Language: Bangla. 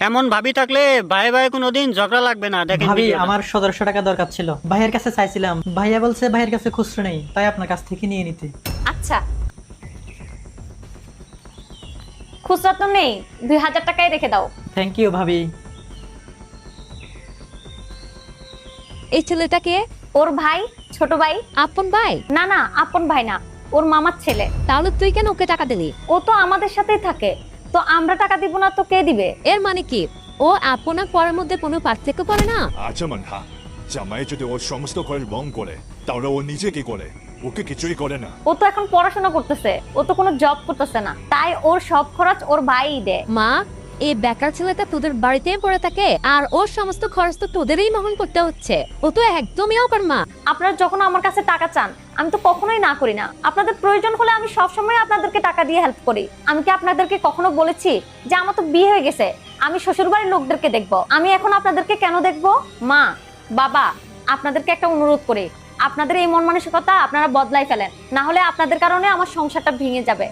এমন ভাবি থাকলে ভাই ভাই কোনোদিন ঝগড়া লাগবে না। দেখেন ভাবি ভিডিওটা। আমার 1700 টাকা দরকার ছিল, ভাইয়ের কাছে চাইছিলাম, ভাইয়া বলছে ভাইয়ের কাছে খুচরো নেই, তাই আপনার কাছ থেকে নিয়ে নিতে। আচ্ছা, খুচরা তো নেই, 2000 টাকাই রেখে দাও। থ্যাংক ইউ ভাবি। এই ছেলেটাকে ওর ভাই, ছোট ভাই। আপন ভাই? না না, আপন ভাই না, ওর মামার ছেলে। তাহলে তুই কেন ওকে টাকা দিলি? ও তো আমাদের সাথেই থাকে, তো আমরা টাকা দিব না তো কে দিবে? এর মানে কি ও আপন আর পরের মধ্যে কোনো পার্থক্য করে না? আচ্ছা মানহা, জামাই যদি ওর সমস্ত ঘরের রং করে তাহলে ও নিজে কি করে? ওকে কিছুই করে না। ও তো এখন পড়াশোনা করতেছে, ও তো কোনো জব করতেছে না, তাই ওর সব খরচ ওর ভাইই দেয়। মা, এই বেকার ছেলেটা তোদের বাড়িতেই পড়ে থাকে আর ওর সমস্ত খরচ তো তোদেরই বহন করতে হচ্ছে। ও তো একদমই অকর্মা। আপনারা যখন আমার কাছে টাকা চান, আমি তো কখনোই না করি না। আপনাদের প্রয়োজন হলে আমি সবসময় আপনাদেরকে টাকা দিয়ে হেল্প করি। আমি কি আপনাদেরকে কখনো বলেছি যে আমার তো বিয়ে হয়ে গেছে, আমি শ্বশুরবাড়ির লোকদেরকে দেখবো? আমি এখন আপনাদেরকে কেন দেখবো? মা, বাবা, আপনাদেরকে একটা অনুরোধ করি, আপনাদের এই মন মানসিকতা আপনারা বদলাই ফেলেন, না হলে আপনাদের কারণে আমার সংসারটা ভেঙে যাবে।